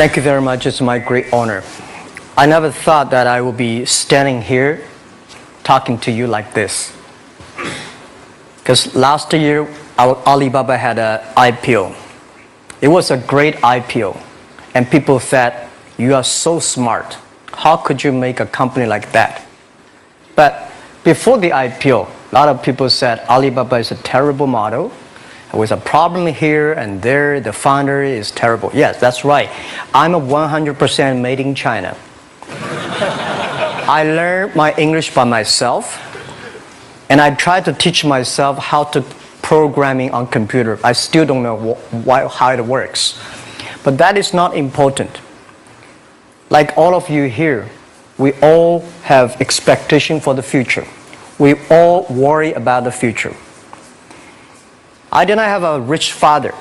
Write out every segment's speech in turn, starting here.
Thank you very much. It's my great honor. I never thought that I would be standing here talking to you like this. Because last year, Alibaba had an IPO. It was a great IPO. And people said, you are so smart. How could you make a company like that? But before the IPO, a lot of people said Alibaba is a terrible model. With a problem here and there, the founder is terrible. Yes, that's right. I'm a 100% made in China. I learned my English by myself, and I tried to teach myself how to programming on computer. I still don't know how it works. But that is not important. Like all of you here, we all have expectation for the future. We all worry about the future. I did not have a rich father,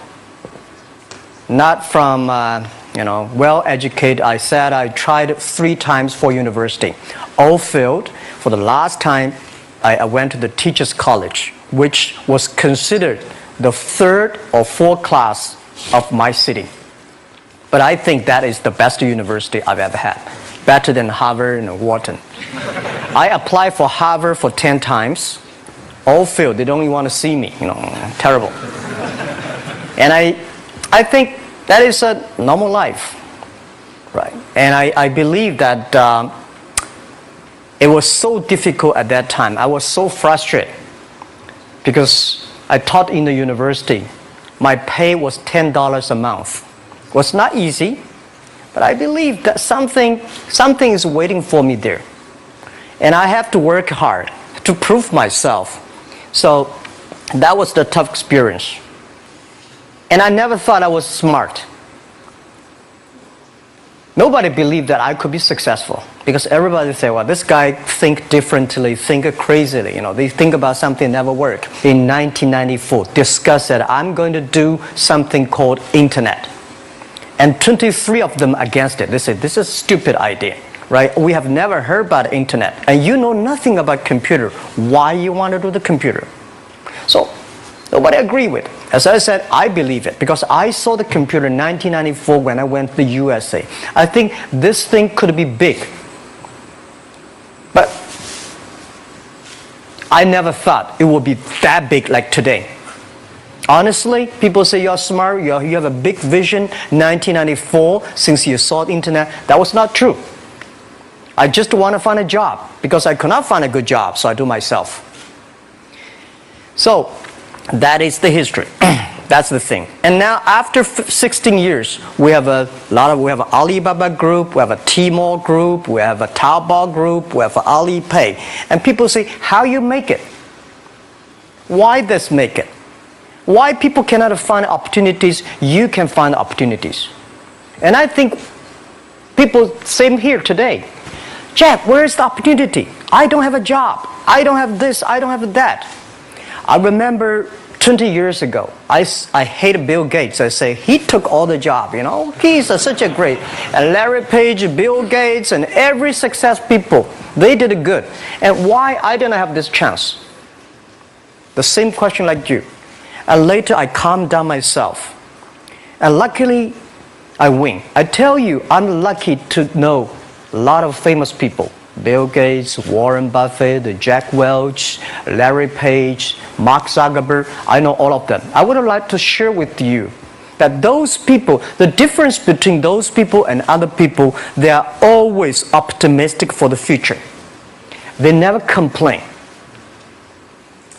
not from, well-educated. I said I tried 3 times for university. All failed. For the last time, I went to the teacher's college, which was considered the 3rd or 4th class of my city. But I think that is the best university I've ever had. Better than Harvard and Wharton. I applied for Harvard for 10 times. All failed. They don't even want to see me. Terrible. And I think that is a normal life, right? And I believe that it was so difficult at that time. I was so frustrated because I taught in the university. My pay was $10 a month. It was not easy, but I believe that something is waiting for me there. And I have to work hard to prove myself. So that was the tough experience. And I never thought I was smart. Nobody believed that I could be successful because everybody said, well, this guy think differently, think crazily. They think about something never work. In 1994, discussed that I'm going to do something called internet. And 23 of them against it. They said, this is a stupid idea. Right? We have never heard about internet, and you know nothing about computer. Why you want to do the computer? So nobody agreed with it. As I said, I believe it because I saw the computer in 1994 when I went to the USA. I think this thing could be big. But I never thought it would be that big like today. Honestly, people say you're smart, you have a big vision. 1994, since you saw the internet, that was not true. I just want to find a job because I could not find a good job, so I do myself. So that is the history. That's the thing. And now after 16 years, we have an Alibaba group, we have a Tmall group, we have a Taobao group, we have an Alipay. And people say, how you make it? Why this make it? Why people cannot find opportunities, you can find opportunities. And I think people, same here today. Jack, where is the opportunity? I don't have a job. I don't have this. I don't have that. I remember 20 years ago, I hated Bill Gates. I say, he took all the job, He's such a great. And Larry Page, Bill Gates, and every success people, they did it good. And why I didn't have this chance? The same question like you. And later I calmed down myself. And luckily, I win. I tell you, I'm lucky to know a lot of famous people. Bill Gates, Warren Buffett, Jack Welch, Larry Page, Mark Zuckerberg. I know all of them. I would like to share with you that those people, the difference between those people and other people, they are always optimistic for the future. They never complain.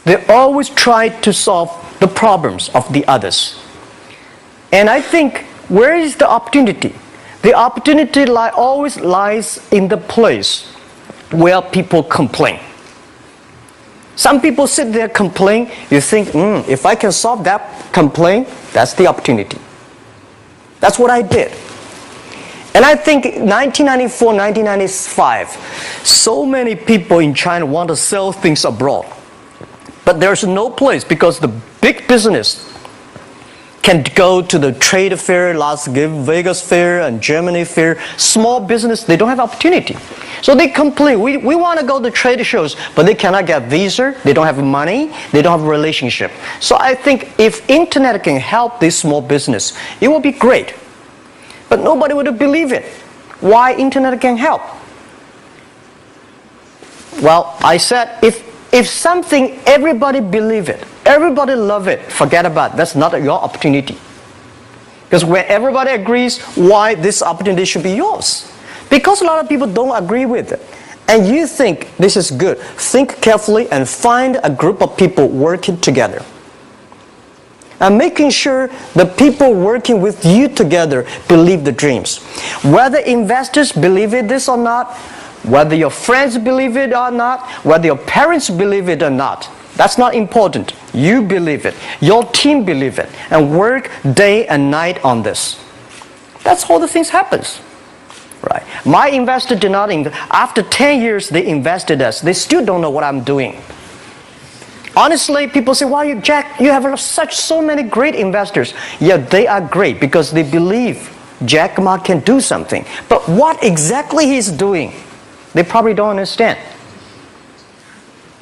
They always try to solve the problems of the others. And I think, where is the opportunity? The opportunity always lies in the place where people complain. Some people sit there complain. You think, if I can solve that complaint, that's the opportunity. That's what I did. And I think 1994, 1995, so many people in China want to sell things abroad. But there's no place because the big business can go to the trade fair, Las Vegas fair, and Germany fair. Small business, they don't have opportunity. So they complain, we want to go to trade shows, but they cannot get visa, they don't have money, they don't have a relationship. So I think if internet can help this small business, it will be great. but nobody would believe it. Why internet can help? Well, I said, if something, everybody believe it, everybody love it, forget about it. That's not your opportunity. Because when everybody agrees, why this opportunity should be yours? Because a lot of people don't agree with it. And you think this is good. Think carefully and find a group of people working together. And making sure the people working with you together believe the dreams. Whether investors believe it this or not, whether your friends believe it or not, whether your parents believe it or not, that's not important. You believe it. Your team believe it. And work day and night on this. That's how the things happens. Right. My investor did not invest. After 10 years, they invested us. They still don't know what I'm doing. Honestly, people say, "Why, Jack, you have so many great investors." Yeah, they are great because they believe Jack Ma can do something. But what exactly he's doing, they probably don't understand.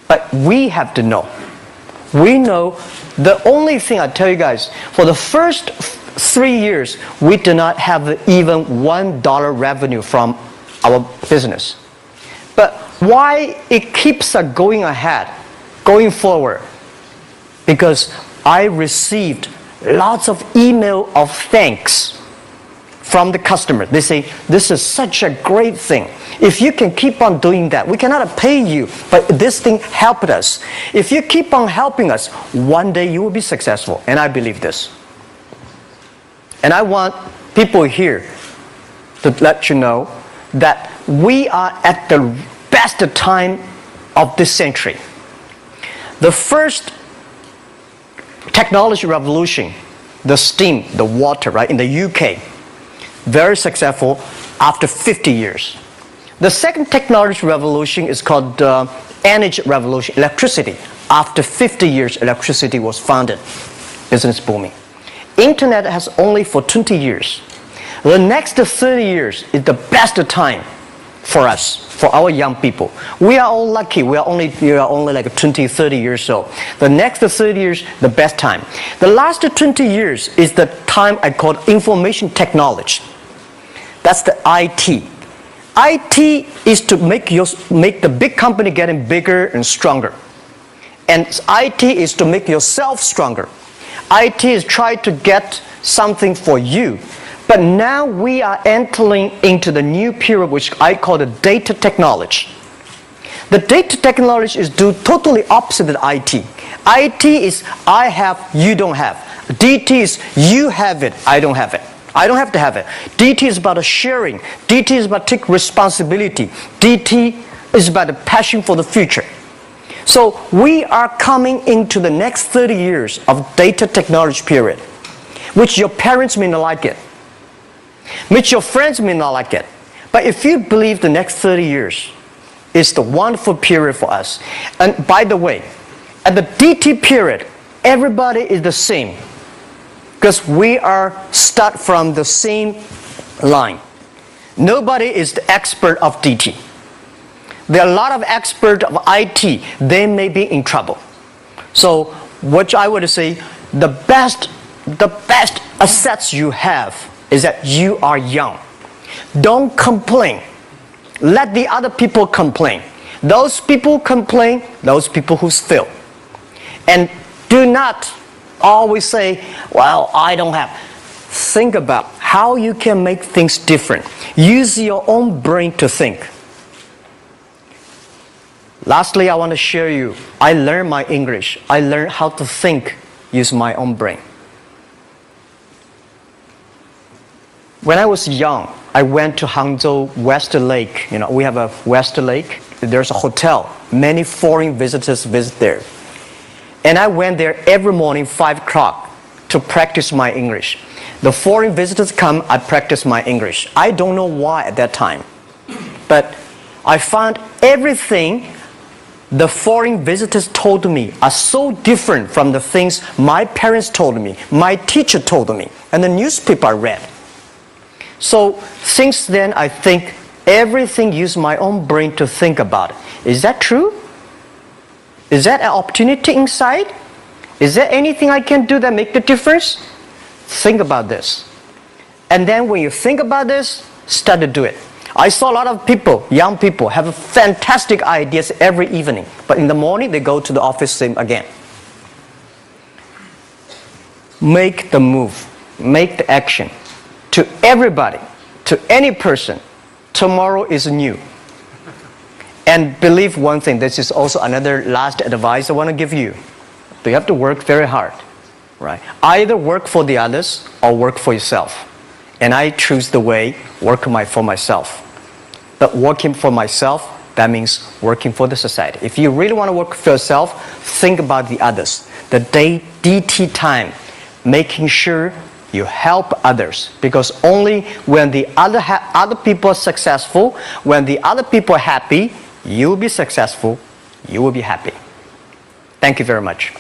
But we have to know. We know the only thing I tell you guys, for the first 3 years, we do not have even $1 revenue from our business. But why it keeps us going ahead, going forward? Because I received lots of email of thanks from the customer. They say, "This is such a great thing. If you can keep on doing that, we cannot pay you, but this thing helped us. If you keep on helping us, one day you will be successful." And I believe this. And I want people here to let you know that we are at the best time of this century. The first technology revolution, the steam, the water, right, in the UK, very successful after 50 years. The second technology revolution is called energy revolution, electricity. After 50 years, electricity was founded, business booming. Internet has only for 20 years. The next 30 years is the best time for us, for our young people. We are all lucky. We are only like 20, 30 years old. The next 30 years, the best time. The last 20 years is the time I call information technology. That's the IT. IT is to make the big company getting bigger and stronger. And IT is to make yourself stronger. IT is trying to get something for you. But now we are entering into the new period, which I call the data technology. The data technology is totally opposite of IT. IT is I have, you don't have. DT is you have it, I don't have it. I don't have to have it. DT is about sharing. DT is about taking responsibility. DT is about the passion for the future. So we are coming into the next 30 years of data technology period, which your parents may not like it, which your friends may not like it. But if you believe the next 30 years is the wonderful period for us. And by the way, at the DT period, everybody is the same. Because we are start from the same line. Nobody is the expert of DT. There are a lot of experts of IT. They may be in trouble. So what I would say, the best assets you have is that you are young. Don't complain. Let the other people complain. Those people complain, those people who fail. And do not always say, "Well, I don't have." Think about how you can make things different. Use your own brain to think. Lastly, I want to share you, I learned my English. I learned how to think, use my own brain. When I was young, I went to Hangzhou West Lake. You know, we have a West Lake. There's a hotel. Many foreign visitors visit there. And I went there every morning, 5 o'clock, to practice my English. The foreign visitors come, I practice my English. I don't know why at that time. But I found everything the foreign visitors told me are so different from the things my parents told me, my teacher told me, and the newspaper I read. So since then, I think everything use my own brain to think about it. Is that true? Is that an opportunity inside? Is there anything I can do that make the difference? Think about this. And then when you think about this, start to do it. I saw a lot of people, young people, have fantastic ideas every evening. But in the morning, they go to the office same again. Make the move. Make the action. To everybody, to any person, tomorrow is new. And believe one thing, this is also another last advice I want to give you. You have to work very hard. Right? Either work for the others or work for yourself. And I choose the way work for myself. But working for myself, that means working for the society. If you really want to work for yourself, think about the others. The DT time, making sure you help others. Because only when the other people are successful, when the other people are happy, you will be successful, you will be happy. Thank you very much.